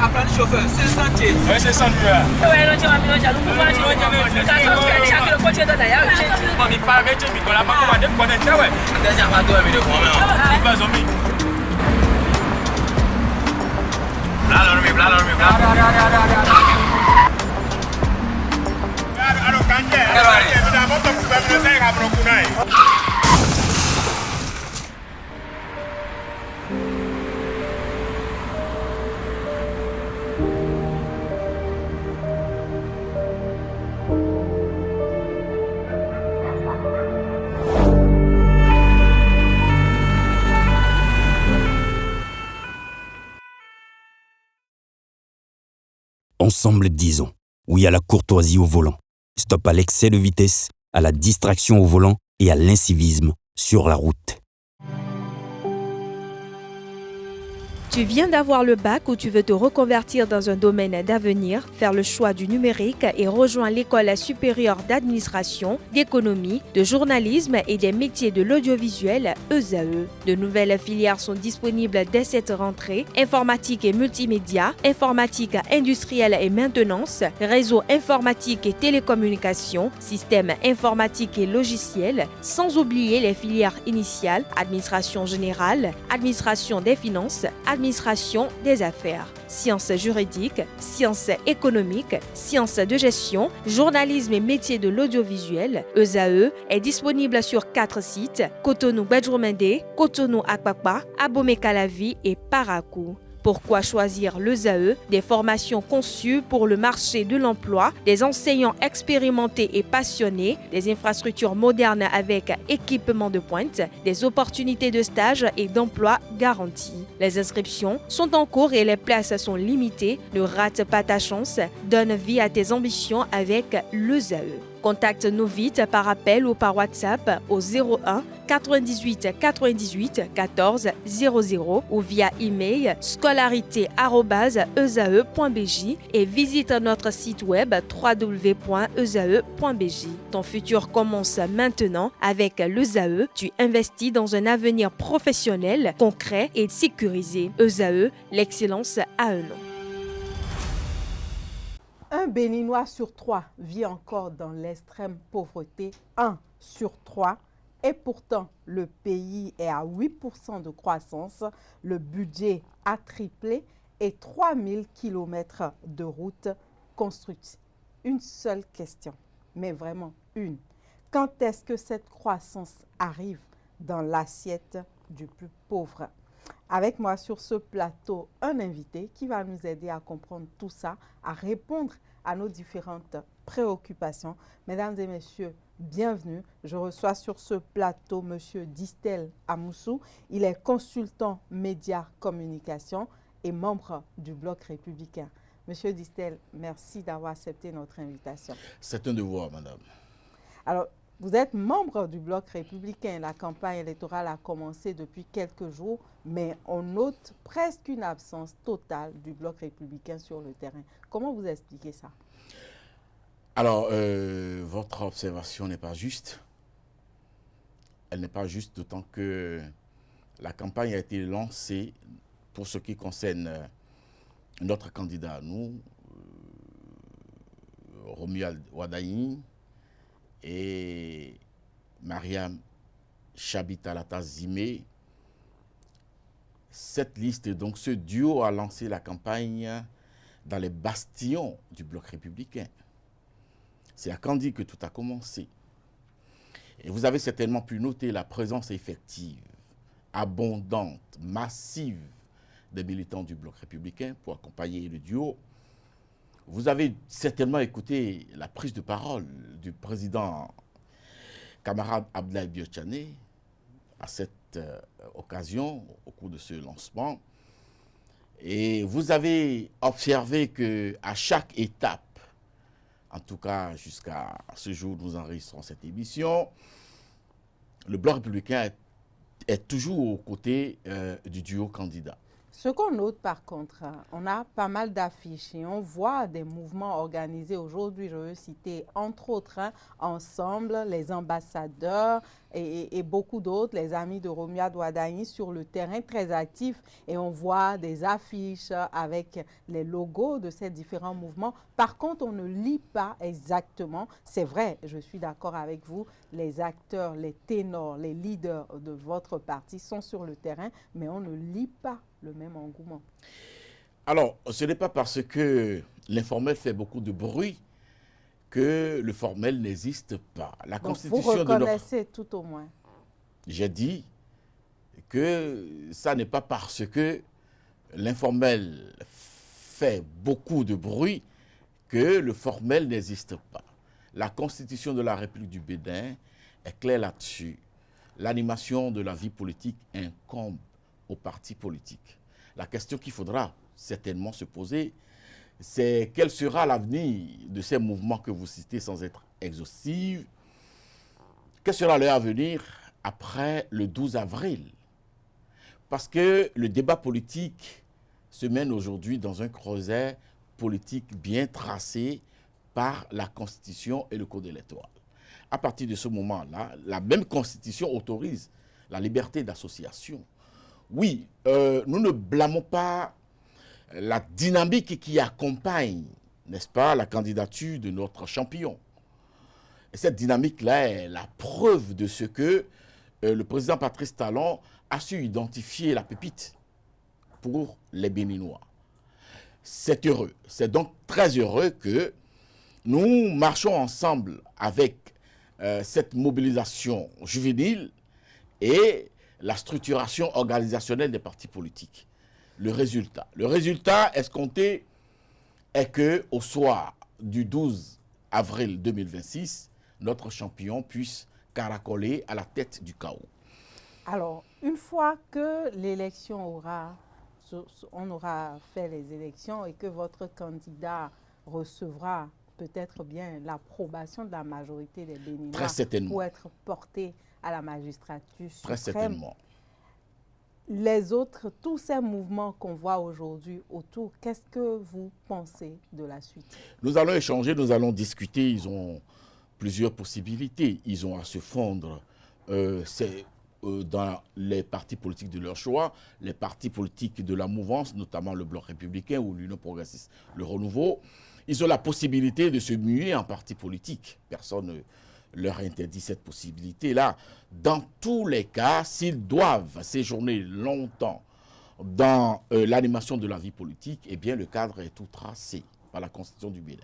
Apprendre chauffeur, c'est le sentier. Oui, c'est ça, lui. Ouais, non, tu vas me dire, nous pouvons chaque le coach est dans la On n'est pas avec lui, on n'a pas commandé pour connaître, ouais. Deuxième pas toi, mais de moi, Il va zombie. Bla. Alors, quand tu es, évidemment, tu peux me faire un brocunaï. Ensemble, disons oui à la courtoisie au volant. Stop à l'excès de vitesse, à la distraction au volant et à l'incivisme sur la route. Tu viens d'avoir le bac ou tu veux te reconvertir dans un domaine d'avenir, faire le choix du numérique et rejoindre l'école supérieure d'administration, d'économie, de journalisme et des métiers de l'audiovisuel, ESAE. De nouvelles filières sont disponibles dès cette rentrée: informatique et multimédia, informatique industrielle et maintenance, réseau informatique et télécommunications, système informatique et logiciel, sans oublier les filières initiales: administration générale, administration des finances, administration des affaires, sciences juridiques, sciences économiques, sciences de gestion, journalisme et métiers de l'audiovisuel. ESAE est disponible sur 4 sites: Cotonou-Bedroumendé, Cotonou-Akpakpa, Abomey-Calavi et Parakou. Pourquoi choisir l'ESAE? Des formations conçues pour le marché de l'emploi, des enseignants expérimentés et passionnés, des infrastructures modernes avec équipement de pointe, des opportunités de stage et d'emploi garanties. Les inscriptions sont en cours et les places sont limitées. Ne rate pas ta chance. Donne vie à tes ambitions avec l'ESAE. Contacte-nous vite par appel ou par WhatsApp au 01 98 98 14 00 ou via email scolarité@esae.bj et visite notre site web www.esae.bj. Ton futur commence maintenant avec l'ESAE. Tu investis dans un avenir professionnel, concret et sécurisé. ESAE, l'excellence à un nom. Un Béninois sur 3 vit encore dans l'extrême pauvreté, 1 sur 3, et pourtant le pays est à 8% de croissance, le budget a triplé et 3000 km de routes construites. Une seule question, mais vraiment une. Quand est-ce que cette croissance arrive dans l'assiette du plus pauvre? Avec moi sur ce plateau, un invité qui va nous aider à comprendre tout ça, à répondre à nos différentes préoccupations. Mesdames et messieurs, bienvenue. Je reçois sur ce plateau M. Distel Amoussou. Il est consultant médias communication et membre du Bloc républicain. Monsieur Distel, merci d'avoir accepté notre invitation. C'est un devoir, madame. Alors, vous êtes membre du Bloc républicain. La campagne électorale a commencé depuis quelques jours, mais on note presque une absence totale du Bloc républicain sur le terrain. Comment vous expliquez ça? Alors, votre observation n'est pas juste. Elle n'est pas juste, d'autant que la campagne a été lancée pour ce qui concerne notre candidat, nous, Romuald Wadaï, et Mariam Chabitalata Zimé. Cette liste, donc ce duo a lancé la campagne dans les bastions du Bloc républicain. C'est à Candie que tout a commencé. Et vous avez certainement pu noter la présence effective, abondante, massive des militants du Bloc républicain pour accompagner le duo. Vous avez certainement écouté la prise de parole du président camarade Abdoulaye Biotchane à cette occasion, au cours de ce lancement. Et vous avez observé qu'à chaque étape, en tout cas jusqu'à ce jour où nous enregistrons cette émission, le Bloc républicain est toujours aux côtés du duo candidat. Ce qu'on note par contre, on a pas mal d'affiches et on voit des mouvements organisés aujourd'hui. Je veux citer entre autres Ensemble, les ambassadeurs et beaucoup d'autres, les amis de Romuald Wardani sur le terrain très actifs. Et on voit des affiches avec les logos de ces différents mouvements. Par contre, on ne lit pas exactement. C'est vrai, je suis d'accord avec vous, les acteurs, les ténors, les leaders de votre parti sont sur le terrain, mais on ne lit pas le même engouement. Alors, ce n'est pas parce que l'informel fait beaucoup de bruit que le formel n'existe pas. La Donc, constitution vous de reconnaissez notre... tout au moins. J'ai dit que ça n'est pas parce que l'informel fait beaucoup de bruit que le formel n'existe pas. La constitution de la République du Bénin est claire là-dessus. L'animation de la vie politique incombe aux partis politiques. La question qu'il faudra certainement se poser, c'est quel sera l'avenir de ces mouvements que vous citez sans être exhaustifs. Quel sera leur avenir après le 12 avril? Parce que le débat politique se mène aujourd'hui dans un creuset politique bien tracé par la Constitution et le Code électoral. À partir de ce moment-là, la même Constitution autorise la liberté d'association. Oui, nous ne blâmons pas la dynamique qui accompagne, n'est-ce pas, la candidature de notre champion. Et cette dynamique-là est la preuve de ce que le président Patrice Talon a su identifier la pépite pour les Béninois. C'est heureux. C'est donc très heureux que nous marchons ensemble avec cette mobilisation juvénile et la structuration organisationnelle des partis politiques. Le résultat escompté est qu'au soir du 12 avril 2026, notre champion puisse caracoler à la tête du chaos. Alors, une fois que on aura fait les élections et que votre candidat recevra peut-être bien l'approbation de la majorité des Béninois pour être porté à la magistrature suprême. Très certainement. Les autres, tous ces mouvements qu'on voit aujourd'hui autour, qu'est-ce que vous pensez de la suite? Nous allons échanger, nous allons discuter. Ils ont plusieurs possibilités. Ils ont à se fondre dans les partis politiques de leur choix, les partis politiques de la mouvance, notamment le Bloc républicain ou l'Union progressiste, le Renouveau. Ils ont la possibilité de se muer en parti politique. Personne ne leur interdit cette possibilité-là. Dans tous les cas, s'ils doivent séjourner longtemps dans l'animation de la vie politique, eh bien, le cadre est tout tracé par la Constitution du Bénin.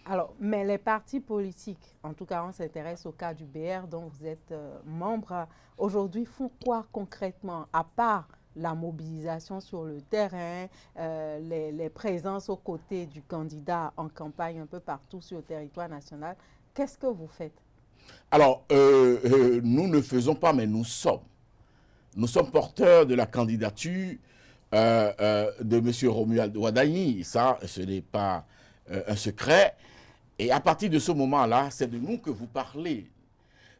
Alors, mais les partis politiques, en tout cas, on s'intéresse au cas du BR dont vous êtes membre, aujourd'hui font quoi concrètement, à part la mobilisation sur le terrain, les présences aux côtés du candidat en campagne un peu partout sur le territoire national? Qu'est-ce que vous faites? Alors, nous ne faisons pas, mais nous sommes. Nous sommes porteurs de la candidature de M. Romuald Wardani. Ça, ce n'est pas un secret. Et à partir de ce moment-là, c'est de nous que vous parlez.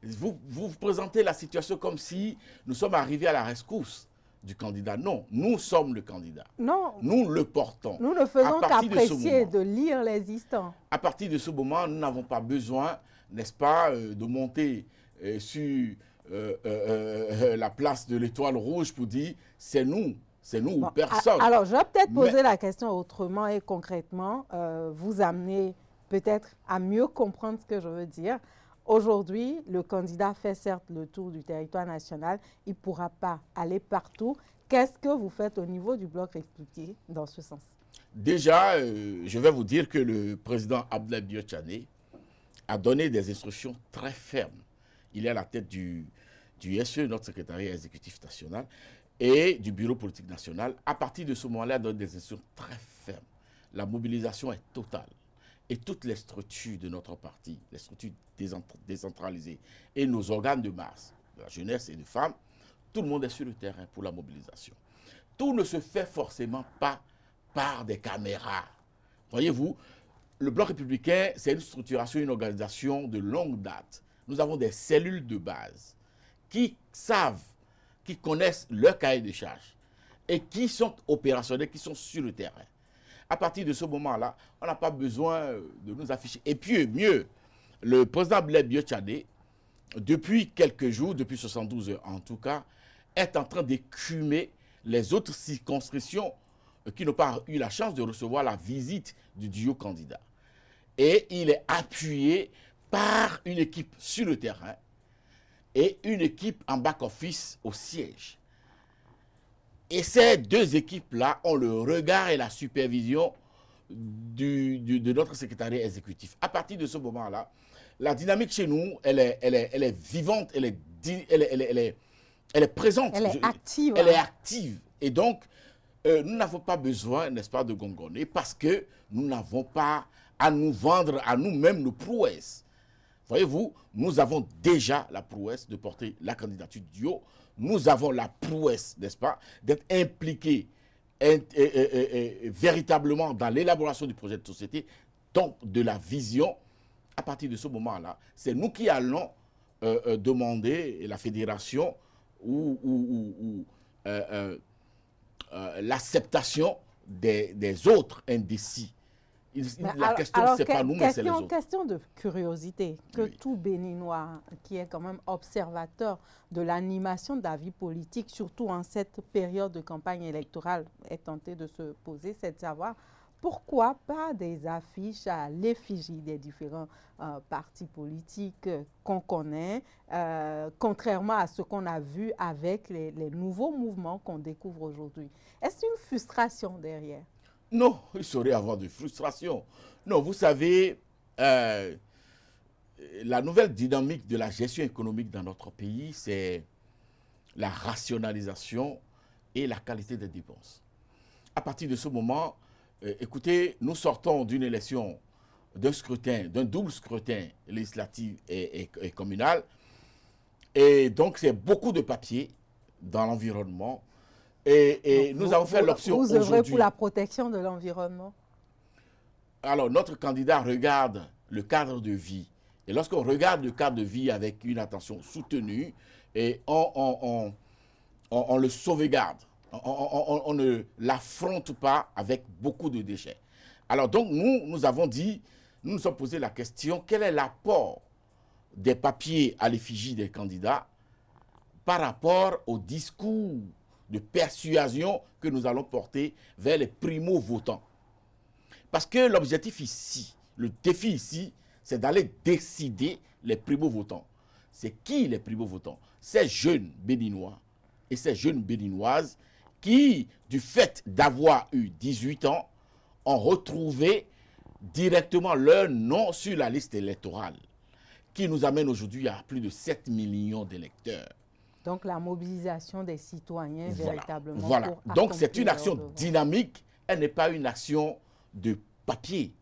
Vous présentez la situation comme si nous sommes arrivés à la rescousse du candidat. Non, nous sommes le candidat. Non. Nous le portons. Nous ne faisons qu'apprécier de lire l'existant. À partir de ce moment, nous n'avons pas besoin, n'est-ce pas, de monter sur la place de l'Étoile Rouge pour dire c'est nous ou personne. Alors, je vais peut-être poser la question autrement et concrètement, vous amener peut-être à mieux comprendre ce que je veux dire. Aujourd'hui, le candidat fait certes le tour du territoire national, il ne pourra pas aller partout. Qu'est-ce que vous faites au niveau du Bloc républicain dans ce sens? Déjà, je vais vous dire que le président Abdoulaye Biotchané a donné des instructions très fermes. Il est à la tête du SE, notre secrétariat exécutif national, et du bureau politique national. À partir de ce moment-là, il donne des instructions très fermes. La mobilisation est totale. Et toutes les structures de notre parti, les structures décentralisées et nos organes de masse, de la jeunesse et des femmes, tout le monde est sur le terrain pour la mobilisation. Tout ne se fait forcément pas par des caméras. Voyez-vous, le Bloc républicain, c'est une structuration, une organisation de longue date. Nous avons des cellules de base qui savent, qui connaissent leur cahier de charge. et qui sont opérationnels, qui sont sur le terrain. À partir de ce moment-là, on n'a pas besoin de nous afficher. Et puis, mieux, le président Blaise Diagne, depuis quelques jours, depuis 72 heures en tout cas, est en train d'écumer les autres circonscriptions qui n'ont pas eu la chance de recevoir la visite du duo candidat. Et il est appuyé par une équipe sur le terrain et une équipe en back-office au siège. Et ces deux équipes-là ont le regard et la supervision de notre secrétariat exécutif. À partir de ce moment-là, la dynamique chez nous, elle est vivante, elle est présente. Elle est active. Elle est active. Et donc, nous n'avons pas besoin, n'est-ce pas, de gongonner parce que nous n'avons pas à nous vendre à nous-mêmes nos prouesses. Voyez-vous, nous avons déjà la prouesse de porter la candidature du duo. Nous avons la prouesse, n'est-ce pas, d'être impliqués véritablement dans l'élaboration du projet de société, donc de la vision. À partir de ce moment-là, c'est nous qui allons demander la fédération ou l'acceptation des autres indécis. La question, ce n'est pas nous, mais c'est les autres. Question de curiosité, que Oui. tout Béninois qui est quand même observateur de l'animation de la vie politique, surtout en cette période de campagne électorale, est tenté de se poser, c'est de savoir pourquoi pas des affiches à l'effigie des différents partis politiques qu'on connaît, contrairement à ce qu'on a vu avec les nouveaux mouvements qu'on découvre aujourd'hui. Est-ce une frustration derrière? Non, il saurait avoir de frustration. Non, vous savez, la nouvelle dynamique de la gestion économique dans notre pays, c'est la rationalisation et la qualité des dépenses. À partir de ce moment, écoutez, nous sortons d'une élection, d'un scrutin, d'un double scrutin législatif et communal. Et donc, c'est beaucoup de papier dans l'environnement. Et nous avons fait l'option aujourd'hui. Vous œuvrez pour la protection de l'environnement? Alors, notre candidat regarde le cadre de vie. Et lorsqu'on regarde le cadre de vie avec une attention soutenue, et on le sauvegarde. On ne l'affronte pas avec beaucoup de déchets. Alors donc, nous avons dit, nous nous sommes posé la question, quel est l'apport des papiers à l'effigie des candidats par rapport au discours de persuasion que nous allons porter vers les primo-votants. Parce que l'objectif ici, le défi ici, c'est d'aller décider les primo-votants. C'est qui les primo-votants? Ces jeunes Béninois et ces jeunes Béninoises qui, du fait d'avoir eu 18 ans, ont retrouvé directement leur nom sur la liste électorale, qui nous amène aujourd'hui à plus de 7 millions d'électeurs. Donc la mobilisation des citoyens véritablement. Voilà. Donc c'est une action dynamique, elle n'est pas une action de papier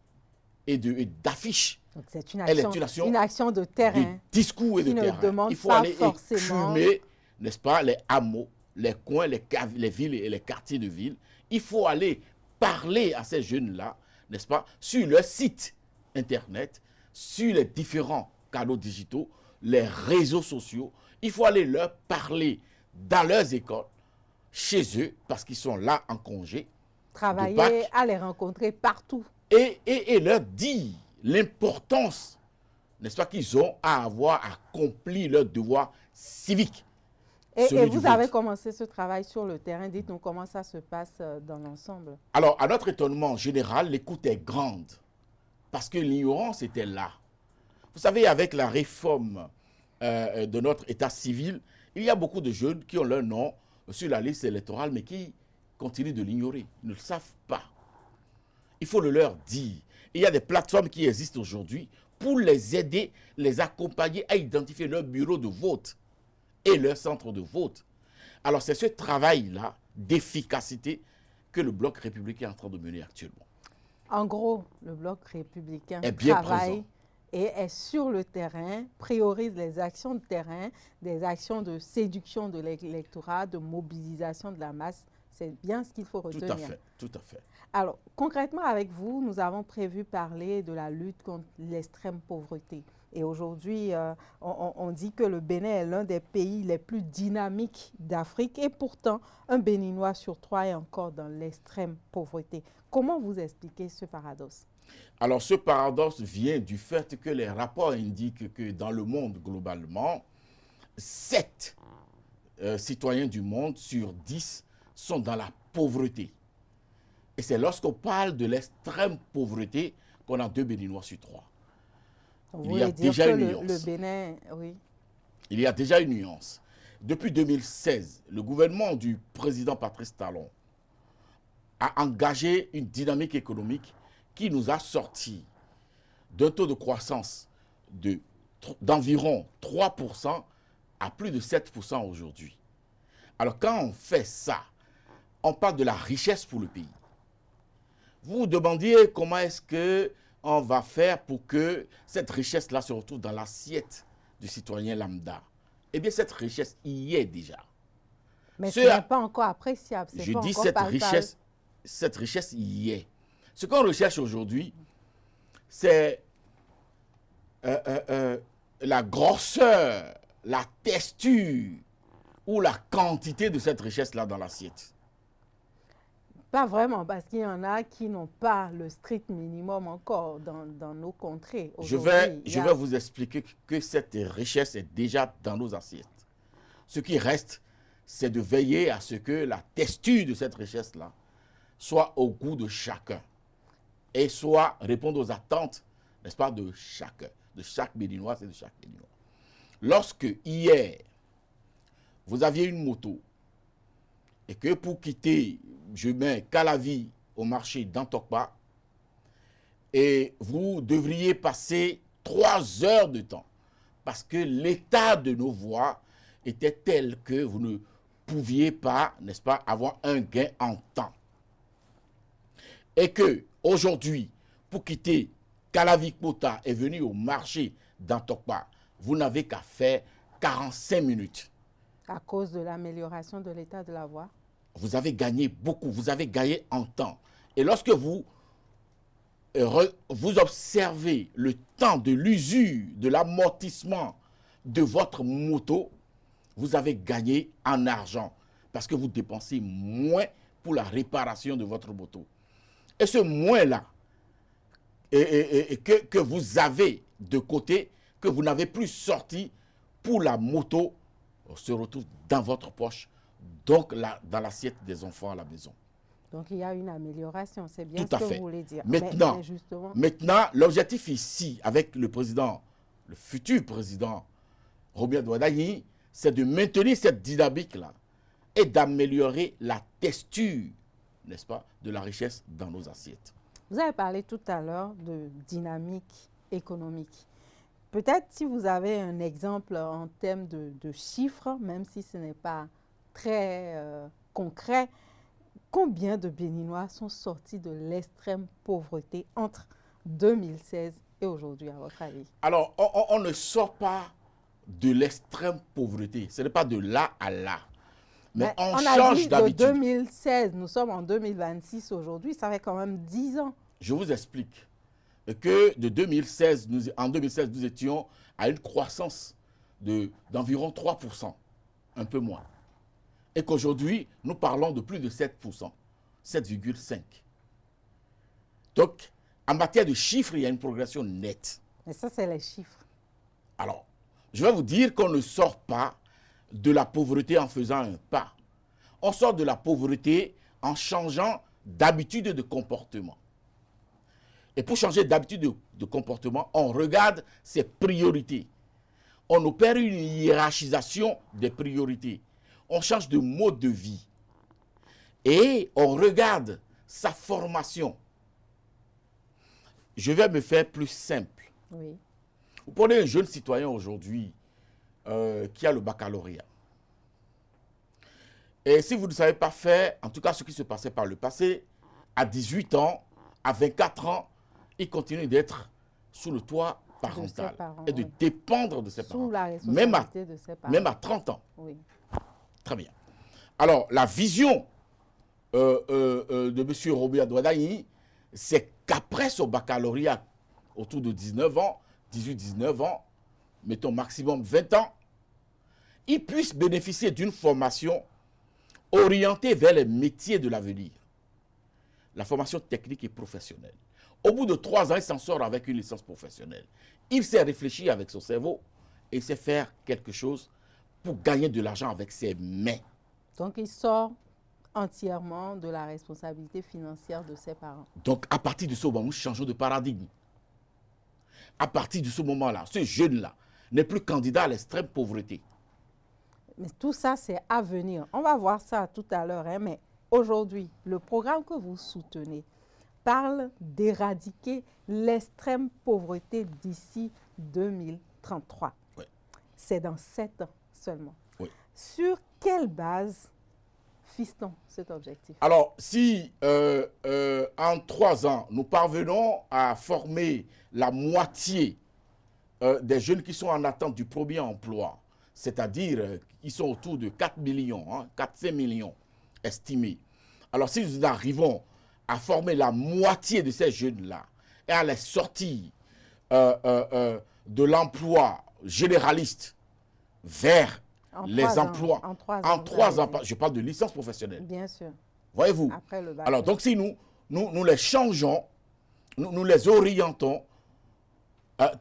et d'affiche. Donc c'est une action de terrain. De discours et de terrain. Il faut aller écumer, n'est-ce pas, les hameaux, les coins, les villes et les quartiers de ville. Il faut aller parler à ces jeunes-là, n'est-ce pas, sur leur site internet, sur les différents canaux digitaux, les réseaux sociaux. Il faut aller leur parler dans leurs écoles, chez eux, parce qu'ils sont là en congé. Travailler à les rencontrer partout. Et leur dire l'importance, n'est-ce pas, qu'ils ont à avoir accompli leur devoir civique. Et vous avez commencé ce travail sur le terrain. Dites-nous comment ça se passe dans l'ensemble. Alors, à notre étonnement général, l'écoute est grande, parce que l'ignorance était là. Vous savez, avec la réforme de notre état civil, il y a beaucoup de jeunes qui ont leur nom sur la liste électorale, mais qui continuent de l'ignorer. Ils ne le savent pas. Il faut le leur dire. Il y a des plateformes qui existent aujourd'hui pour les aider, les accompagner à identifier leur bureau de vote et leur centre de vote. Alors, c'est ce travail-là d'efficacité que le Bloc républicain est en train de mener actuellement. En gros, le Bloc républicain travaille et est sur le terrain, priorise les actions de terrain, des actions de séduction de l'électorat, de mobilisation de la masse. C'est bien ce qu'il faut retenir. Tout à fait. Alors, concrètement avec vous, nous avons prévu parler de la lutte contre l'extrême pauvreté. Et aujourd'hui, on dit que le Bénin est l'un des pays les plus dynamiques d'Afrique. Et pourtant, un Béninois sur 3 est encore dans l'extrême pauvreté. Comment vous expliquez ce paradoxe? Alors, ce paradoxe vient du fait que les rapports indiquent que dans le monde, globalement, 7 citoyens du monde sur 10 sont dans la pauvreté. Et c'est lorsqu'on parle de l'extrême pauvreté qu'on a 2 Béninois sur 3. Il y a déjà une nuance. Le Bénin, oui. Il y a déjà une nuance. Depuis 2016, le gouvernement du président Patrice Talon a engagé une dynamique économique qui nous a sorti d'un taux de croissance d'environ 3% à plus de 7% aujourd'hui. Alors quand on fait ça, on parle de la richesse pour le pays. Vous vous demandiez comment est-ce qu'on va faire pour que cette richesse-là se retrouve dans l'assiette du citoyen lambda. Eh bien, cette richesse y est déjà. Mais ce n'est pas encore appréciable. Je dis cette richesse y est. Ce qu'on recherche aujourd'hui, c'est la grosseur, la texture ou la quantité de cette richesse-là dans l'assiette. Pas vraiment, parce qu'il y en a qui n'ont pas le strict minimum encore dans nos contrées. Je vais vous expliquer que cette richesse est déjà dans nos assiettes. Ce qui reste, c'est de veiller à ce que la texture de cette richesse-là soit au goût de chacun et soit répondre aux attentes, n'est-ce pas, de chacun, de chaque Béninois et de chaque Béninois. Lorsque hier, vous aviez une moto et que pour quitter, je mets Calavi au marché d'Antokpa et vous devriez passer 3 heures de temps parce que l'état de nos voies était tel que vous ne pouviez pas, n'est-ce pas, avoir un gain en temps. Et que aujourd'hui, pour quitter Calavi-Kpota et venir au marché d'Antokpa, vous n'avez qu'à faire 45 minutes. À cause de l'amélioration de l'état de la voie? Vous avez gagné beaucoup, vous avez gagné en temps. Et lorsque vous observez le temps de l'usure, de l'amortissement de votre moto, vous avez gagné en argent parce que vous dépensez moins pour la réparation de votre moto. Et ce moins-là que vous avez de côté, que vous n'avez plus sorti pour la moto, se retrouve dans votre poche, donc là, dans l'assiette des enfants à la maison. Donc il y a une amélioration, c'est bien Tout ce que fait. vous voulez dire. Maintenant, justement... maintenant l'objectif ici, avec le président, le futur président Robert Douadayi, c'est de maintenir cette dynamique-là et d'améliorer la texture, n'est-ce pas, de la richesse dans nos assiettes. Vous avez parlé tout à l'heure de dynamique économique. Peut-être si vous avez un exemple en termes de chiffres, même si ce n'est pas très concret, combien de Béninois sont sortis de l'extrême pauvreté entre 2016 et aujourd'hui, à votre avis? Alors, on ne sort pas de l'extrême pauvreté. Ce n'est pas de là à là. Mais on change d'habitude. De 2016, nous sommes en 2026 aujourd'hui, ça fait quand même 10 ans. Je vous explique que de 2016, en 2016, nous étions à une croissance d'environ 3%, un peu moins. Et qu'aujourd'hui, nous parlons de plus de 7%, 7,5%. Donc, en matière de chiffres, il y a une progression nette. Et ça, c'est les chiffres. Alors, je vais vous dire qu'on ne sort pas de la pauvreté en faisant un pas. On sort de la pauvreté en changeant d'habitude de comportement. Et pour changer d'habitude de comportement, on regarde ses priorités. On opère une hiérarchisation des priorités. On change de mode de vie. Et on regarde sa formation. Je vais me faire plus simple. Oui. Vous prenez un jeune citoyen aujourd'hui qui a le baccalauréat. Et si vous ne savez pas faire, en tout cas ce qui se passait par le passé, à 18 ans, à 24 ans, il continue d'être sous le toit parental et de dépendre de ses parents. Sous la responsabilité de ses parents. Même à 30 ans. Oui. Très bien. Alors, la vision de M. Robert Douadayi, c'est qu'après son baccalauréat, autour de 19 ans, 18-19 ans, mettons maximum 20 ans, ils puissent bénéficier d'une formation orientée vers les métiers de l'avenir. La formation technique et professionnelle. Au bout de 3 ans, il s'en sort avec une licence professionnelle. Il sait réfléchir avec son cerveau et sait faire quelque chose pour gagner de l'argent avec ses mains. Donc, il sort entièrement de la responsabilité financière de ses parents. Donc, à partir de ce moment, nous changeons de paradigme. À partir de ce moment-là, ce jeune-là n'est plus candidat à l'extrême pauvreté. Mais tout ça, c'est à venir. On va voir ça tout à l'heure, hein, mais aujourd'hui, le programme que vous soutenez parle d'éradiquer l'extrême pauvreté d'ici 2033. Oui. C'est dans 7 ans seulement. Oui. Sur quelle base fixe-t-on cet objectif? Alors, si en 3 ans, nous parvenons à former la moitié des jeunes qui sont en attente du premier emploi, c'est-à-dire qu'ils sont autour de 4 millions, 4-5 millions estimés. Alors, si nous arrivons à former la moitié de ces jeunes-là et à les sortir de l'emploi généraliste vers les emplois en 3 en 3 ans, je parle de licence professionnelle. Bien sûr. Voyez-vous? Après le bac. Alors, donc, si nous les changeons, nous les orientons,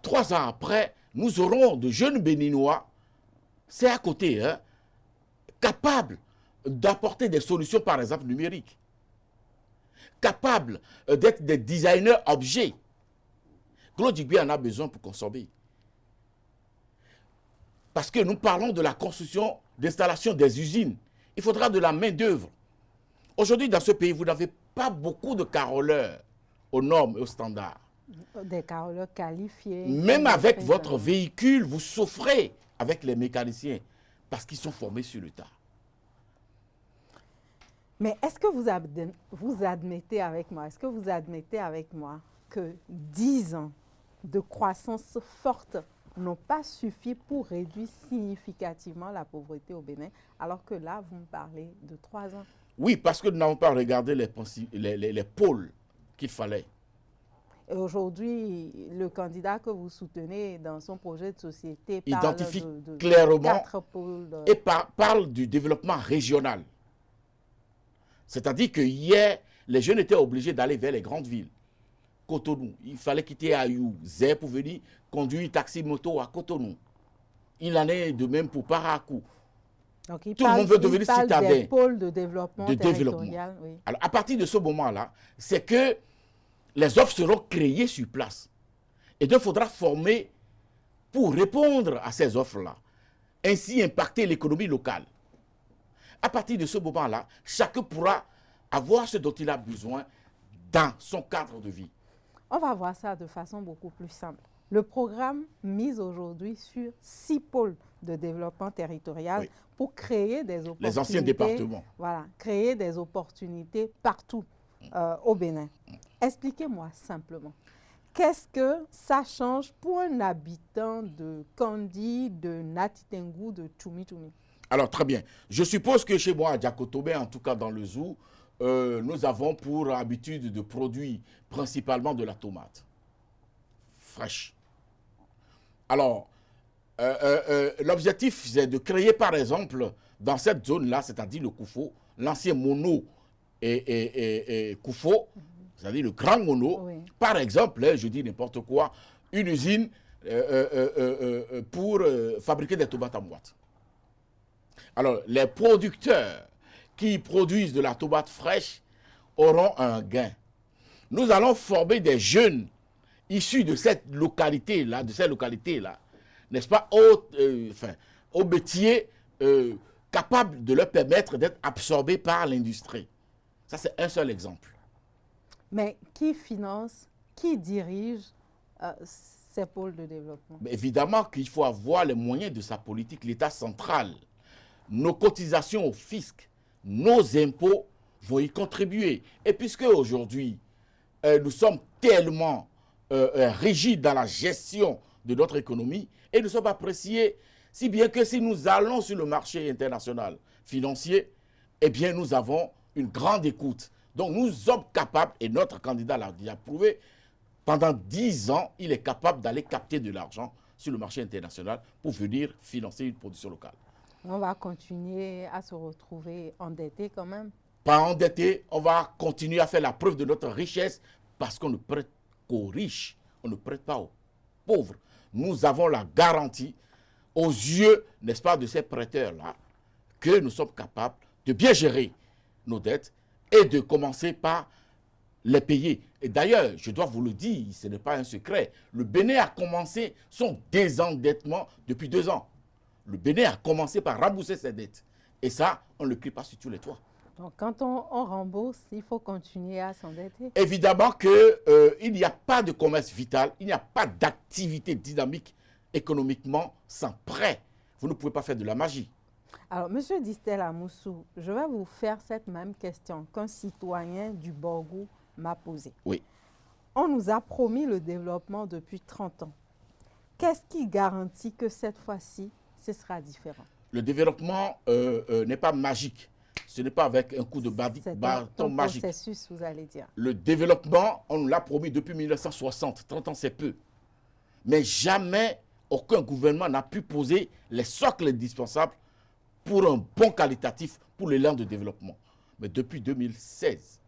3 ans après, nous aurons de jeunes Béninois, c'est à côté, hein, capables d'apporter des solutions, par exemple, numériques, capables d'être des designers objets. Claude Djigui en a besoin pour consommer. Parce que nous parlons de la construction, d'installation des usines. Il faudra de la main-d'œuvre. Aujourd'hui, dans ce pays, vous n'avez pas beaucoup de caroleurs aux normes et aux standards. Des caroleurs qualifiés. Même avec votre véhicule, vous souffrez avec les mécaniciens parce qu'ils sont formés sur le tas. Mais est-ce que vous admettez avec moi, que 10 ans de croissance forte n'ont pas suffi pour réduire significativement la pauvreté au Bénin, alors que là, vous me parlez de 3 ans? Oui, parce que nous n'avons pas regardé les pôles qu'il fallait. Et aujourd'hui, le candidat que vous soutenez dans son projet de société identifie parle de clairement 4 pôles. Et parle du développement régional. C'est-à-dire que hier, les jeunes étaient obligés d'aller vers les grandes villes. Cotonou, il fallait quitter Ayou, Zé pour venir conduire taxi-moto à Cotonou. Il en est de même pour Parakou. Donc, Tout le monde veut devenir citadin. Des pôles de développement territorial. Oui. Alors, à partir de ce moment-là, c'est que les offres seront créées sur place. Et donc, il faudra former pour répondre à ces offres-là. Ainsi, impacter l'économie locale. À partir de ce moment-là, chacun pourra avoir ce dont il a besoin dans son cadre de vie. On va voir ça de façon beaucoup plus simple. Le programme mise aujourd'hui sur 6 pôles de développement territorial, oui, pour créer des opportunités. Les anciens départements. Voilà, créer des opportunités partout au Bénin. Expliquez-moi simplement, qu'est-ce que ça change pour un habitant de Kandi, de Natitengu, de Tchoumi-Tchoumi? Alors, très bien. Je suppose que chez moi, à Diakotobé, en tout cas dans le zoo, nous avons pour habitude de produire principalement de la tomate fraîche. Alors, l'objectif, c'est de créer, par exemple, dans cette zone-là, c'est-à-dire le Koufo, l'ancien mono et Koufo, c'est-à-dire le grand mono, oui, par exemple, je dis n'importe quoi, une usine pour fabriquer des tomates en boîte. Alors, les producteurs qui produisent de la tomate fraîche auront un gain. Nous allons former des jeunes issus de cette localité-là, n'est-ce pas, au métier capable de leur permettre d'être absorbés par l'industrie. Ça, c'est un seul exemple. Mais qui finance, qui dirige ces pôles de développement? Mais évidemment qu'il faut avoir les moyens de sa politique, l'État central. Nos cotisations au fisc, nos impôts vont y contribuer. Et puisque aujourd'hui, nous sommes tellement rigides dans la gestion de notre économie, et nous sommes appréciés, si bien que si nous allons sur le marché international financier, eh bien nous avons une grande écoute. Donc nous sommes capables, et notre candidat l'a déjà prouvé, pendant 10 ans, il est capable d'aller capter de l'argent sur le marché international pour venir financer une production locale. On va continuer à se retrouver endetté quand même. Pas endetté, on va continuer à faire la preuve de notre richesse parce qu'on ne prête qu'aux riches, on ne prête pas aux pauvres. Nous avons la garantie aux yeux, n'est-ce pas, de ces prêteurs-là, que nous sommes capables de bien gérer nos dettes et de commencer par les payer. Et d'ailleurs, je dois vous le dire, ce n'est pas un secret, le Bénin a commencé son désendettement depuis 2 ans. Le Bénin a commencé par rembourser ses dettes. Et ça, on ne le crie pas sur tous les toits. Donc, quand on rembourse, il faut continuer à s'endetter. Évidemment qu'il n'y a pas de commerce vital, il n'y a pas d'activité dynamique économiquement sans prêt. Vous ne pouvez pas faire de la magie. Alors, M. Distel Amoussou, je vais vous faire cette même question qu'un citoyen du Borgou m'a posée. Oui. On nous a promis le développement depuis 30 ans. Qu'est-ce qui garantit que cette fois-ci, ce sera différent? Le développement n'est pas magique. Ce n'est pas avec un coup de bâton magique. C'est un processus, vous allez dire. Le développement, on nous l'a promis depuis 1960. 30 ans, c'est peu. Mais jamais aucun gouvernement n'a pu poser les socles indispensables pour un bon qualitatif pour l'élan de développement. Mais depuis 2016,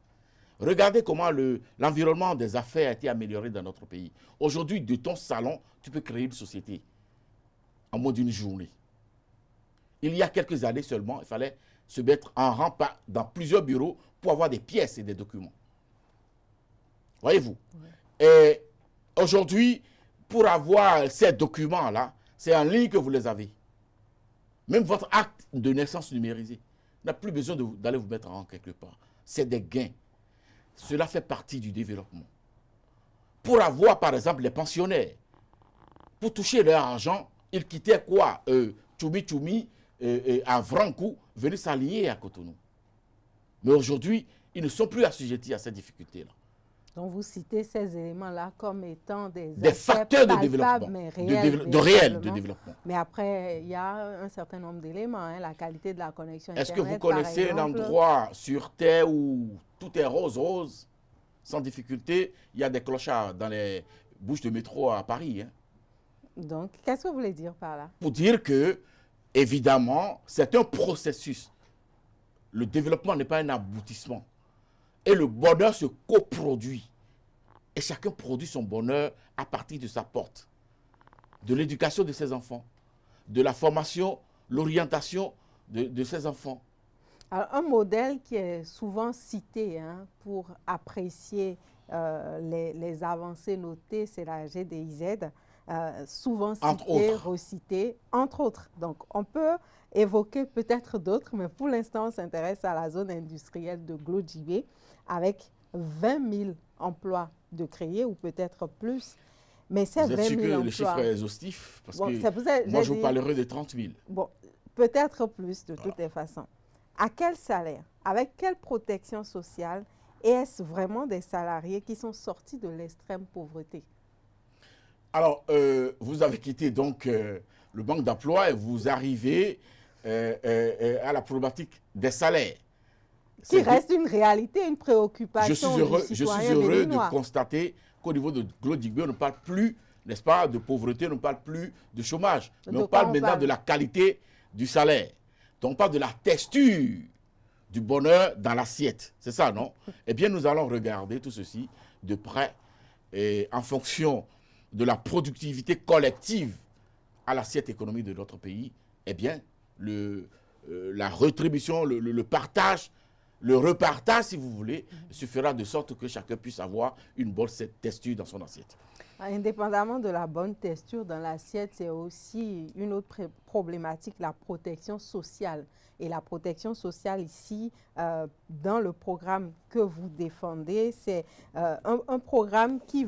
regardez comment l'environnement des affaires a été amélioré dans notre pays. Aujourd'hui, de ton salon, tu peux créer une société en moins d'une journée. Il y a quelques années seulement, il fallait se mettre en rang dans plusieurs bureaux pour avoir des pièces et des documents. Voyez-vous? Oui. Et aujourd'hui, pour avoir ces documents-là, c'est en ligne que vous les avez. Même votre acte de naissance numérisé n'a plus besoin d'aller vous mettre en rang quelque part. C'est des gains. Cela fait partie du développement. Pour avoir, par exemple, les pensionnaires, pour toucher leur argent, ils quittaient quoi? Tchoumi, à Vrankou, venir s'allier à Cotonou. Mais aujourd'hui, ils ne sont plus assujettis à ces difficultés-là. Donc vous citez ces éléments-là comme étant des facteurs de développement, de développement. Mais après, il y a un certain nombre d'éléments, hein, la qualité de la connexion Internet. Est-ce que vous connaissez un endroit sur Terre où tout est rose, sans difficulté? Il y a des clochards dans les bouches de métro à Paris. Hein. Donc, qu'est-ce que vous voulez dire par là? Pour dire que, évidemment, c'est un processus. Le développement n'est pas un aboutissement. Et le bonheur se coproduit. Et chacun produit son bonheur à partir de sa porte. De l'éducation de ses enfants, de la formation, l'orientation de ses enfants. Alors, un modèle qui est souvent cité pour apprécier les avancées notées, c'est la GDIZ. Souvent cité, recité, entre autres. Donc, on peut évoquer peut-être d'autres, mais pour l'instant, on s'intéresse à la zone industrielle de Glodjibé avec 20 000 emplois de créés ou peut-être plus. Mais ces 20 000 emplois... Le chiffre est exhaustif parce que moi, je vous parlerai de 30 000. Bon, peut-être plus de toutes les façons. À quel salaire? Avec quelle protection sociale? Et est-ce vraiment des salariés qui sont sortis de l'extrême pauvreté? Alors, vous avez quitté donc le banque d'emploi et vous arrivez à la problématique des salaires. Qui reste une réalité, une préoccupation Je suis heureux de constater qu'au niveau de Glodjibé, on ne parle plus, n'est-ce pas, de pauvreté, on ne parle plus de chômage. Mais on parle maintenant de la qualité du salaire. Donc, on parle de la texture du bonheur dans l'assiette. C'est ça, non? Eh bien, nous allons regarder tout ceci de près et en fonction de la productivité collective à l'assiette économique de notre pays, eh bien, la rétribution, le partage, le repartage, si vous voulez, se fera de sorte que chacun puisse avoir une bonne texture dans son assiette. Indépendamment de la bonne texture dans l'assiette, c'est aussi une autre problématique, la protection sociale. Et la protection sociale ici, dans le programme que vous défendez, c'est un programme qui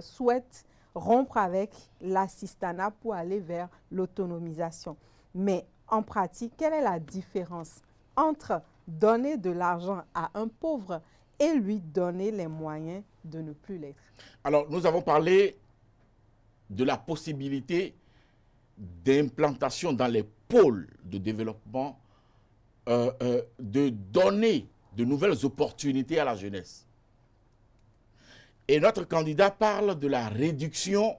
souhaite rompre avec l'assistanat pour aller vers l'autonomisation. Mais en pratique, quelle est la différence entre donner de l'argent à un pauvre et lui donner les moyens de ne plus l'être? Alors, nous avons parlé de la possibilité d'implantation dans les pôles de développement, de donner de nouvelles opportunités à la jeunesse. Et notre candidat parle de la réduction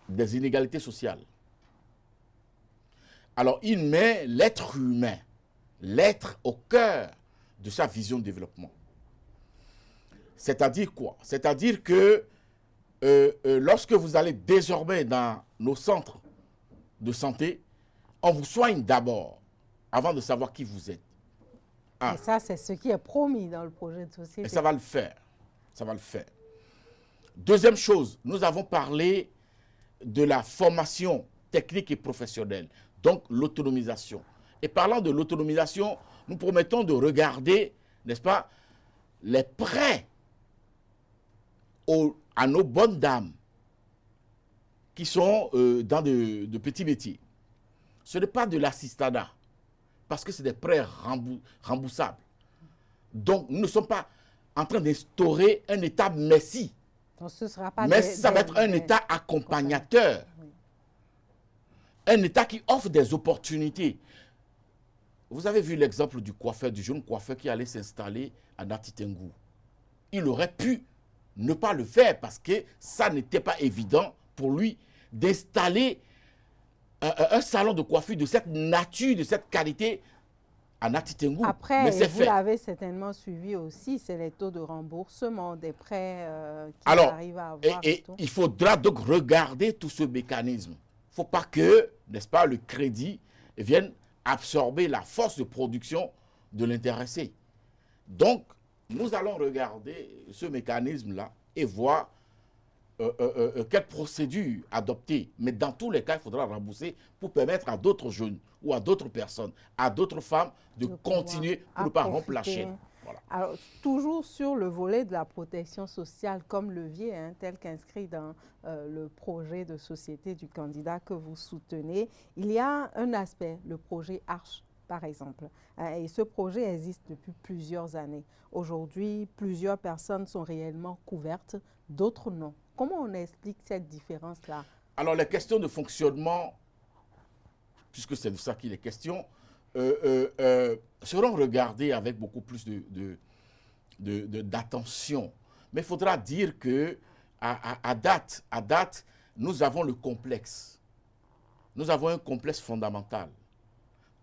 des inégalités sociales. Alors, il met l'être humain, l'être au cœur de sa vision de développement. C'est-à-dire quoi? C'est-à-dire que lorsque vous allez désormais dans nos centres de santé, on vous soigne d'abord, avant de savoir qui vous êtes. Et ça, c'est ce qui est promis dans le projet de société. Et ça va le faire. Ça va le faire. Deuxième chose, nous avons parlé de la formation technique et professionnelle, donc l'autonomisation. Et parlant de l'autonomisation, nous promettons de regarder, n'est-ce pas, les prêts à nos bonnes dames qui sont dans de petits métiers. Ce n'est pas de l'assistanat, parce que c'est des prêts remboursables. Donc, nous ne sommes pas en train d'instaurer un État messie. Donc, ce sera pas mais ça va être un État accompagnateur. Oui. Un État qui offre des opportunités. Vous avez vu l'exemple du coiffeur, du jeune coiffeur qui allait s'installer à Natitengou. Il aurait pu ne pas le faire parce que ça n'était pas évident pour lui d'installer un salon de coiffure de cette nature, de cette qualité à Natitengou. Après, vous l'avez certainement suivi aussi, c'est les taux de remboursement des prêts qu'il arrive à avoir. Et il faudra donc regarder tout ce mécanisme. Il ne faut pas que, n'est-ce pas, le crédit vienne absorber la force de production de l'intéressé. Donc, nous allons regarder ce mécanisme-là et voir quelle procédure adopter. Mais dans tous les cas, il faudra rembourser pour permettre à d'autres jeunes ou à d'autres personnes, à d'autres femmes de continuer pour ne pas rompre la chaîne. Voilà. Alors, toujours sur le volet de la protection sociale comme levier, tel qu'inscrit dans le projet de société du candidat que vous soutenez, il y a un aspect, le projet Arche, par exemple. Et ce projet existe depuis plusieurs années. Aujourd'hui, plusieurs personnes sont réellement couvertes, d'autres non. Comment on explique cette différence-là? Alors, les questions de fonctionnement, puisque c'est de ça qu'il est question, seront regardées avec beaucoup plus d'attention. Mais il faudra dire que à date, nous avons le complexe. Nous avons un complexe fondamental.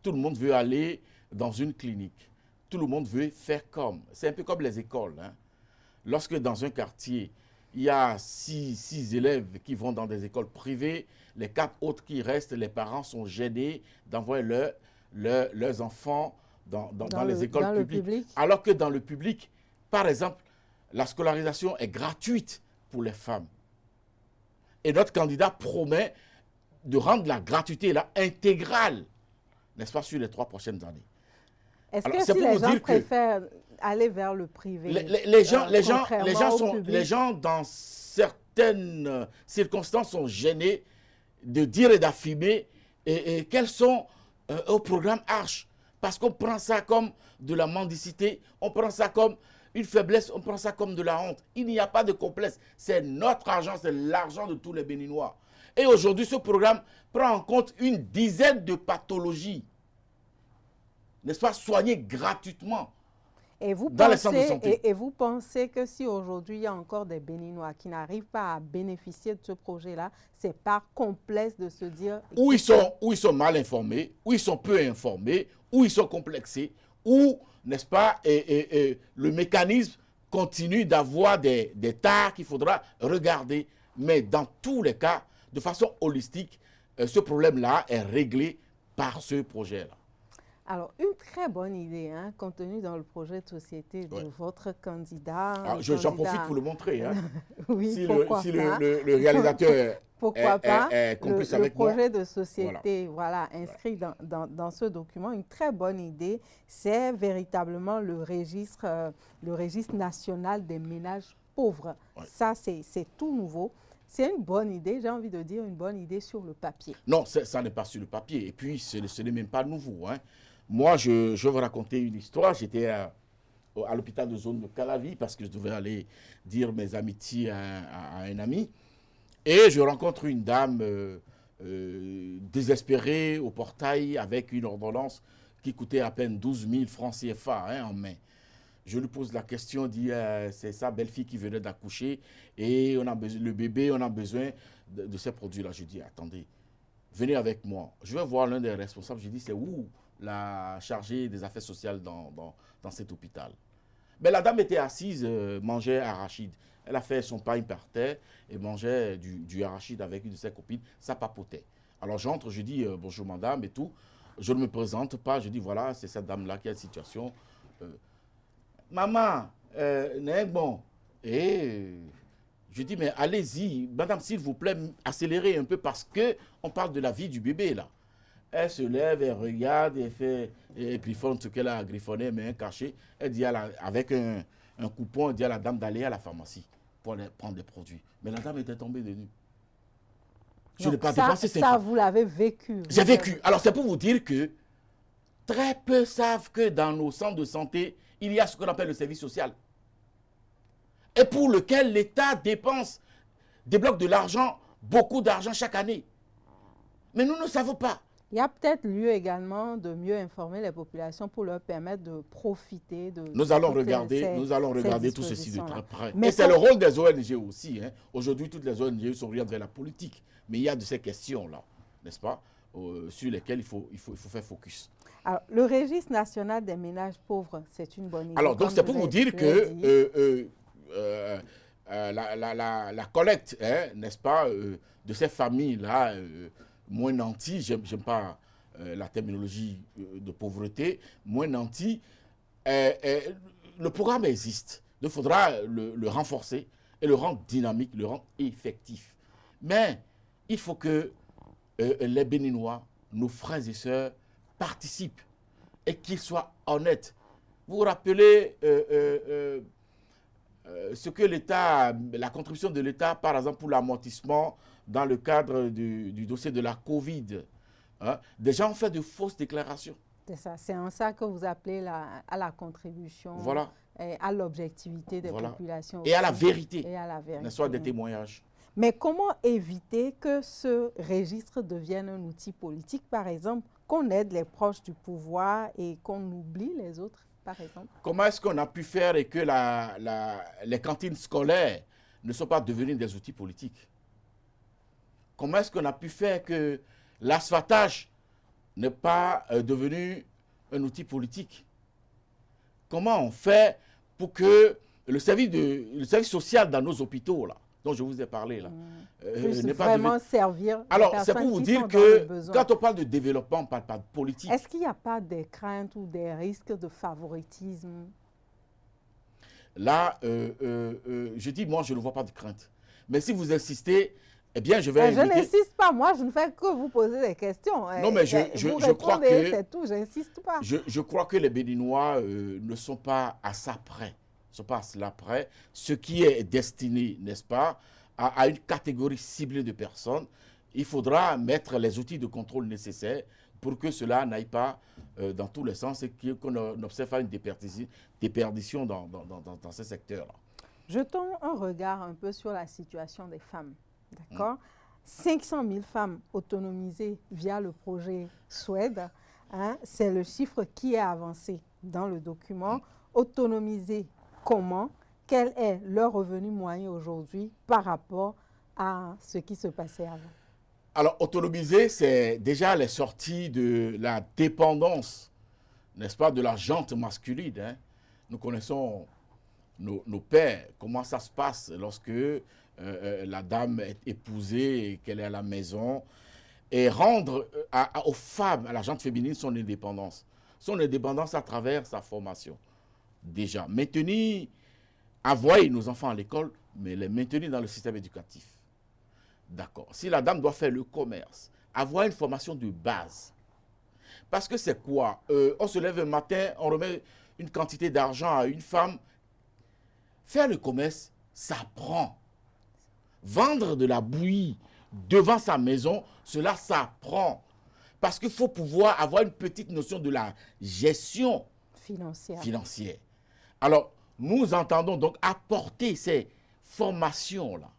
Tout le monde veut aller dans une clinique. Tout le monde veut faire comme. C'est un peu comme les écoles. Lorsque dans un quartier, il y a 6 élèves qui vont dans des écoles privées, les 4 autres qui restent, les parents sont gênés d'envoyer leurs enfants dans les écoles publiques. Alors que dans le public, par exemple, la scolarisation est gratuite pour les femmes. Et notre candidat promet de rendre la gratuité là, intégrale, n'est-ce pas, sur les 3 prochaines années. Est-ce que si les gens préfèrent aller vers le privé? Les gens, dans certaines circonstances, sont gênés de dire et d'affirmer quels sont au programme Arche. Parce qu'on prend ça comme de la mendicité, on prend ça comme une faiblesse, on prend ça comme de la honte. Il n'y a pas de complexe. C'est notre argent, c'est l'argent de tous les Béninois. Et aujourd'hui, ce programme prend en compte une dizaine de pathologies, n'est-ce pas, soignées gratuitement dans les centres de santé. Et vous pensez que si aujourd'hui, il y a encore des Béninois qui n'arrivent pas à bénéficier de ce projet-là, c'est par complexe de se dire... Ou ils sont mal informés, ou ils sont peu informés, ou ils sont complexés, ou, n'est-ce pas, le mécanisme continue d'avoir des tares qu'il faudra regarder. Mais dans tous les cas, de façon holistique, ce problème-là est réglé par ce projet-là. Alors, une très bonne idée, contenue dans le projet de société de votre candidat. J'en profite pour le montrer. Oui, si pourquoi pas. Le réalisateur est complice avec moi. Le projet de société, voilà, inscrit dans ce document, une très bonne idée, c'est véritablement le registre national des ménages pauvres. Ouais. Ça, c'est tout nouveau. C'est une bonne idée, j'ai envie de dire une bonne idée sur le papier. Non, ça n'est pas sur le papier. Et puis, ce n'est même pas nouveau. Moi, je vais vous raconter une histoire. J'étais à l'hôpital de zone de Calavi parce que je devais aller dire mes amitiés à un ami. Et je rencontre une dame désespérée au portail avec une ordonnance qui coûtait à peine 12 000 francs CFA en main. Je lui pose la question, dit c'est sa belle-fille qui venait d'accoucher et on a besoin, le bébé, on a besoin de ces produits-là. Je dis, attendez, venez avec moi. Je vais voir l'un des responsables. Je dis, c'est où la chargée des affaires sociales dans cet hôpital? Mais la dame était assise, mangeait arachide. Elle a fait son pain par terre et mangeait du arachide avec une de ses copines. Ça papotait. Alors j'entre, je dis, bonjour madame et tout. Je ne me présente pas. Je dis, voilà, c'est cette dame-là qui a une situation. Maman, n'est bon. Et je dis, mais allez-y, madame, s'il vous plaît, accélérez un peu parce qu'on parle de la vie du bébé, là. Elle se lève, elle regarde, elle fait, et puis font ce qu'elle a griffonné, mais un cachet. Elle dit, avec un coupon, elle dit à la dame d'aller à la pharmacie pour aller prendre des produits. Mais la dame était tombée de nuit. Je n'ai pas dépensé ces ça, vous l'avez vécu. J'ai vécu. Alors, c'est pour vous dire que très peu savent que dans nos centres de santé, il y a ce qu'on appelle le service social. Et pour lequel l'État débloque de l'argent, beaucoup d'argent chaque année. Mais nous ne savons pas. Il y a peut-être lieu également de mieux informer les populations pour leur permettre de profiter de... Nous allons regarder tout ceci de très près. Mais et c'est le rôle des ONG aussi. Hein. Aujourd'hui, toutes les ONG s'orientent vers la politique. Mais il y a de ces questions-là, n'est-ce pas, sur lesquelles il faut faire focus. Alors, le registre national des ménages pauvres, c'est une bonne idée. Alors, donc, c'est pour vous dire que la collecte, hein, n'est-ce pas, de ces familles-là, moins nanties, j'aime pas la terminologie de pauvreté, moins nanties, le programme existe. Il faudra le renforcer et le rendre dynamique, le rendre effectif. Mais il faut que les Béninois, nos frères et sœurs, participent et qu'ils soient honnêtes. Vous vous rappelez ce que l'État, la contribution de l'État, par exemple, pour l'amortissement dans le cadre du dossier de la Covid. Hein? Des gens ont fait de fausses déclarations. C'est ça. C'est en ça que vous appelez à la contribution, voilà. Et à l'objectivité des populations. Et à la vérité. Et à la vérité. N'est-ce pas, des témoignages. Mais comment éviter que ce registre devienne un outil politique, par exemple, qu'on aide les proches du pouvoir et qu'on oublie les autres, par exemple? Comment est-ce qu'on a pu faire et que les cantines scolaires ne sont pas devenues des outils politiques? Comment est-ce qu'on a pu faire que l'asphaltage n'est pas devenu un outil politique? Comment on fait pour que le service social dans nos hôpitaux, là, dont je vous ai parlé, là, n'est pas vraiment servir. Alors, c'est pour vous dire que quand on parle de développement, on ne parle pas de politique. Est-ce qu'il n'y a pas des craintes ou des risques de favoritisme? Là, je dis, moi, je ne vois pas de crainte. Mais si vous insistez, eh bien, je vais inviter... Je n'insiste pas, moi, je ne fais que vous poser des questions. Non, mais je crois que... C'est tout, je n'insiste pas. Je crois que les Béninois ne sont pas à ça près. Ne sont pas à cela près. Ce qui est destiné, n'est-ce pas, à une catégorie ciblée de personnes, il faudra mettre les outils de contrôle nécessaires pour que cela n'aille pas dans tous les sens et qu'on observe une déperdition dans ces secteurs-là. Jetons un regard un peu sur la situation des femmes. D'accord. 500 000 femmes autonomisées via le projet Suède, hein, c'est le chiffre qui est avancé dans le document. Autonomisées comment? Quel est leur revenu moyen aujourd'hui par rapport à ce qui se passait avant? Alors, autonomiser, c'est déjà les sorties de la dépendance, n'est-ce pas, de la jante masculine. Hein. Nous connaissons nos pères, comment ça se passe lorsque la dame est épousée et qu'elle est à la maison, et rendre aux femmes, à la jante féminine, son indépendance. Son indépendance à travers sa formation. Déjà, maintenir, envoyer nos enfants à l'école, mais les maintenir dans le système éducatif. D'accord. Si la dame doit faire le commerce, avoir une formation de base. Parce que c'est quoi? On se lève un matin, on remet une quantité d'argent à une femme. Faire le commerce, ça prend. Vendre de la bouillie devant sa maison, cela s'apprend. Parce qu'il faut pouvoir avoir une petite notion de la gestion financière. Alors, nous entendons donc apporter ces formations-là,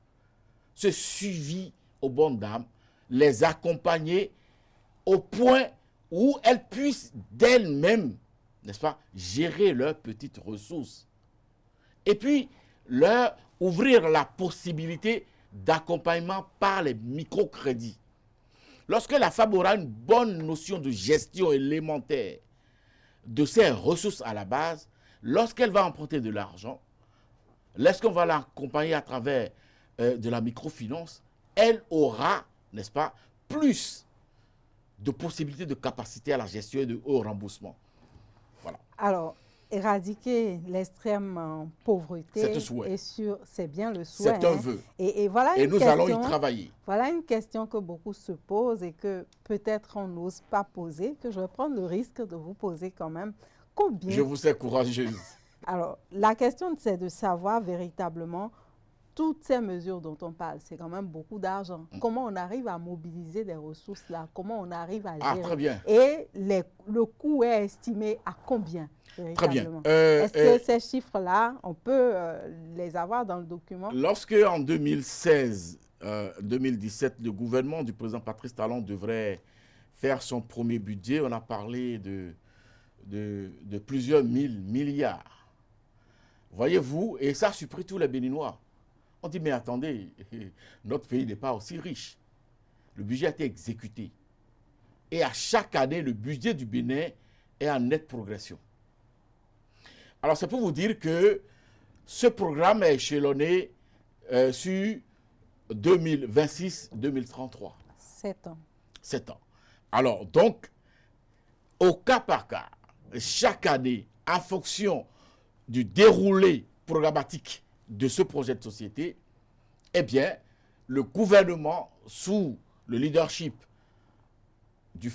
ce suivi aux bonnes dames, les accompagner au point où elles puissent d'elles-mêmes, n'est-ce pas, gérer leurs petites ressources. Et puis, leur ouvrir la possibilité d'accompagnement par les microcrédits. Lorsque la femme aura une bonne notion de gestion élémentaire de ses ressources à la base, lorsqu'elle va emprunter de l'argent, lorsqu'on va l'accompagner à travers de la microfinance, elle aura, n'est-ce pas, plus de possibilités de capacité à la gestion et au remboursement. Voilà. Alors, éradiquer l'extrême pauvreté, c'est bien le souhait. C'est un vœu. Et voilà et nous allons y travailler. Voilà une question que beaucoup se posent et que peut-être on n'ose pas poser, que je vais prendre le risque de vous poser quand même. Combien? Je vous sais courageuse. Alors, la question, c'est de savoir véritablement toutes ces mesures dont on parle. C'est quand même beaucoup d'argent. Comment on arrive à mobiliser des ressources là? Comment on arrive à gérer? Ah, très bien. Et le coût est estimé à combien? Très bien. Est-ce que ces chiffres-là, on peut les avoir dans le document? Lorsque, en 2016-2017, le gouvernement du président Patrice Talon devrait faire son premier budget, on a parlé de plusieurs milliards. Voyez-vous, et ça a surpris tous les Béninois. On dit, mais attendez, notre pays n'est pas aussi riche. Le budget a été exécuté. Et à chaque année, le budget du Bénin est en nette progression. Alors, c'est pour vous dire que ce programme est échelonné sur 2026-2033. 7 ans. 7 ans. Alors, donc, au cas par cas, chaque année, en fonction du déroulé programmatique de ce projet de société, eh bien, le gouvernement, sous le leadership du...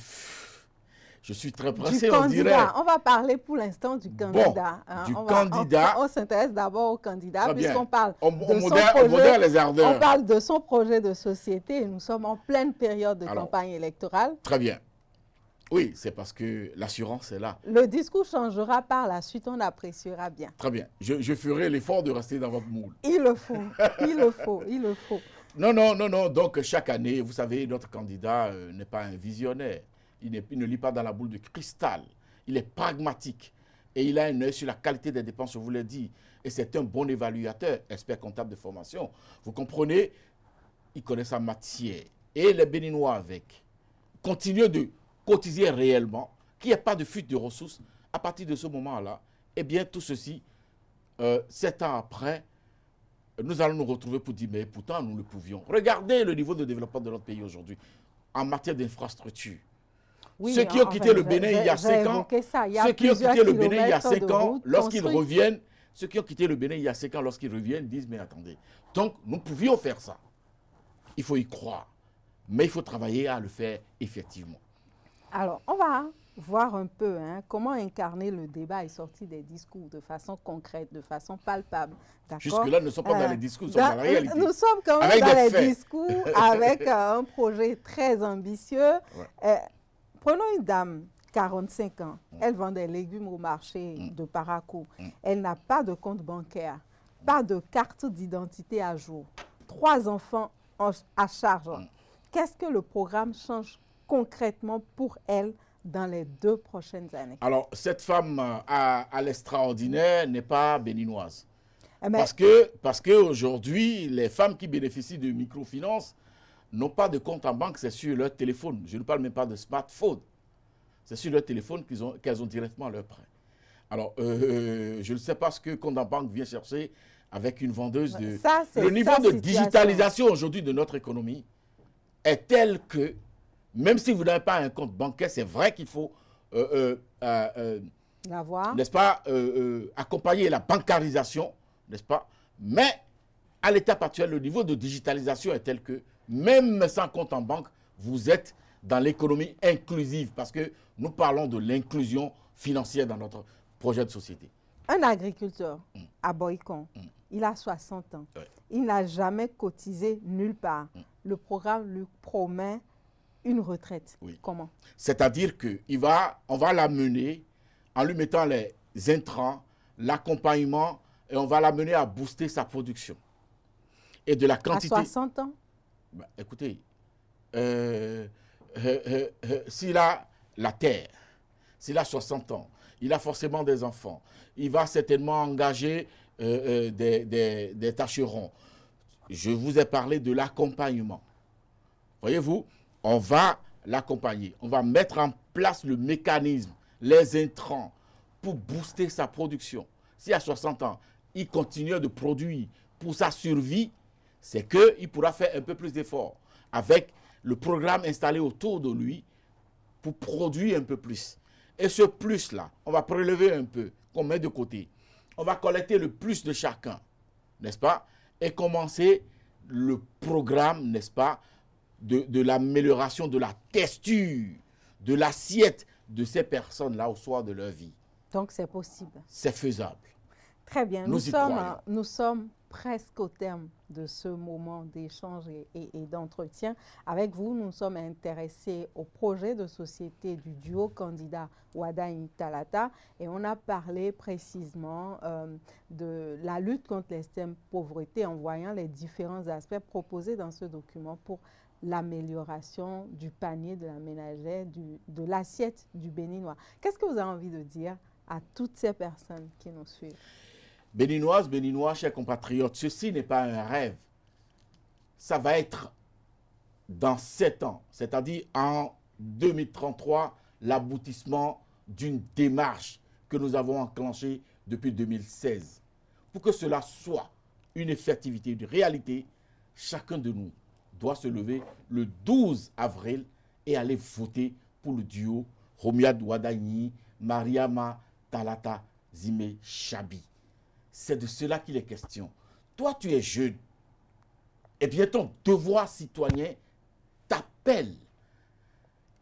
Je suis très pressé, on dirait. On va parler pour l'instant du candidat. Bon, candidat. On s'intéresse d'abord au candidat, puisqu'on parle on parle de son projet de société et nous sommes en pleine période de campagne électorale. Très bien. Oui, c'est parce que l'assurance est là. Le discours changera par la suite, on appréciera bien. Très bien. Je ferai l'effort de rester dans votre moule. Il le faut, il le faut, il le faut. Non, non, non, non. Donc, chaque année, vous savez, notre candidat n'est pas un visionnaire. Il ne lit pas dans la boule de cristal. Il est pragmatique. Et il a un œil sur la qualité des dépenses, je vous l'ai dit. Et c'est un bon évaluateur, expert comptable de formation. Vous comprenez? Il connaît sa matière. Et les Béninois avec continuent de cotiser réellement, qu'il n'y ait pas de fuite de ressources. À partir de ce moment-là, eh bien, tout ceci, 7 ans après, nous allons nous retrouver pour dire, mais pourtant, nous le pouvions. Regardez le niveau de développement de notre pays aujourd'hui en matière d'infrastructure. Oui, ceux qui ont quitté le Bénin il y a 5 ans, ceux qui ont quitté le Bénin il y a 5 ans, lorsqu'ils reviennent, ceux qui ont quitté le Bénin il y a 5 ans, lorsqu'ils reviennent, disent, mais attendez, donc nous pouvions faire ça. Il faut y croire, mais il faut travailler à le faire effectivement. Alors, on va voir un peu comment incarner le débat et sortir des discours de façon concrète, de façon palpable. Jusque-là, nous ne sommes pas dans les discours, nous sommes dans la réalité. Nous sommes quand même dans les discours avec un projet très ambitieux. Ouais. Prenons une dame, 45 ans, elle vend des légumes au marché de Parakou. Elle n'a pas de compte bancaire, pas de carte d'identité à jour, 3 enfants à charge. Qu'est-ce que le programme change concrètement pour elle dans les 2 prochaines années? Alors, cette femme à l'extraordinaire n'est pas béninoise. Mais parce qu'aujourd'hui, les femmes qui bénéficient de microfinance n'ont pas de compte en banque, c'est sur leur téléphone. Je ne parle même pas de smartphone. C'est sur leur téléphone qu'elles ont directement leur prêt. Alors, je ne sais pas ce que compte en banque vient chercher avec une vendeuse de... Le niveau de digitalisation aujourd'hui de notre économie est tel que, même si vous n'avez pas un compte bancaire, c'est vrai qu'il faut, n'est-ce pas, accompagner la bancarisation, n'est-ce pas? Mais à l'étape actuelle, le niveau de digitalisation est tel que, même sans compte en banque, vous êtes dans l'économie inclusive parce que nous parlons de l'inclusion financière dans notre projet de société. Un agriculteur à Boycon, il a 60 ans. Ouais. Il n'a jamais cotisé nulle part. Le programme lui promet une retraite. Oui. Comment? C'est-à-dire qu'on va l'amener en lui mettant les intrants, l'accompagnement, et on va l'amener à booster sa production. Et de la quantité... À 60 ans? Ben, écoutez, s'il a la terre, s'il a 60 ans, il a forcément des enfants. Il va certainement engager des tâcherons. Je vous ai parlé de l'accompagnement. Voyez-vous, on va l'accompagner. On va mettre en place le mécanisme, les intrants, pour booster sa production. Si à 60 ans, il continue de produire pour sa survie, c'est qu'il pourra faire un peu plus d'efforts avec le programme installé autour de lui pour produire un peu plus. Et ce plus-là, on va prélever un peu, qu'on met de côté. On va collecter le plus de chacun, n'est-ce pas? Et commencer le programme, n'est-ce pas, de l'amélioration de la texture, de l'assiette de ces personnes-là au soir de leur vie. Donc, c'est possible. C'est faisable. Très bien. Nous Nous sommes presque au terme de ce moment d'échange et d'entretien. Avec vous, nous sommes intéressés au projet de société du duo candidat Wada Talata et on a parlé précisément de la lutte contre l'extrême pauvreté en voyant les différents aspects proposés dans ce document pour l'amélioration du panier de la ménagère, de l'assiette du Béninois. Qu'est-ce que vous avez envie de dire à toutes ces personnes qui nous suivent? Béninoises, Béninois, chers compatriotes, ceci n'est pas un rêve. Ça va être dans 7 ans, c'est-à-dire en 2033, l'aboutissement d'une démarche que nous avons enclenchée depuis 2016. Pour que cela soit une effectivité, une réalité, chacun de nous doit se lever le 12 avril et aller voter pour le duo Romiad Wadagni, Mariama Talata Zime Chabi. C'est de cela qu'il est question. Toi, tu es jeune. Eh bien, ton devoir citoyen t'appelle.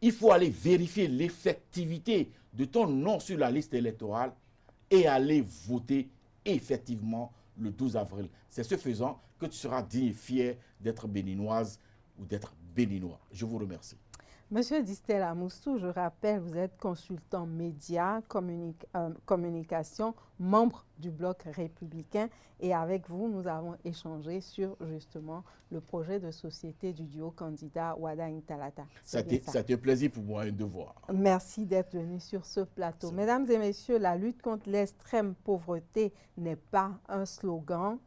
Il faut aller vérifier l'effectivité de ton nom sur la liste électorale et aller voter effectivement le 12 avril. C'est ce faisant que tu seras digne et fier d'être béninoise ou d'être béninois. Je vous remercie. Monsieur Distel Amoussou, je rappelle, vous êtes consultant médias, communication, membre du Bloc républicain et avec vous, nous avons échangé sur justement le projet de société du duo candidat Wada Talata. C'était un plaisir pour moi, un devoir. Merci d'être venu sur ce plateau. Mesdames et messieurs, la lutte contre l'extrême pauvreté n'est pas un slogan,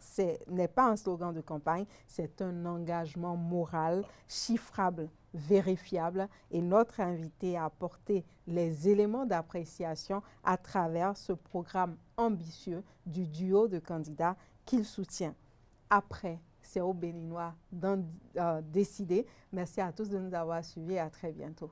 n'est pas un slogan de campagne, c'est un engagement moral, chiffrable, vérifiable et notre invité a apporté les éléments d'appréciation à travers ce programme ambitieux du duo de candidats qu'il soutient. Après, c'est aux Béninois d'en décider. Merci à tous de nous avoir suivis et à très bientôt.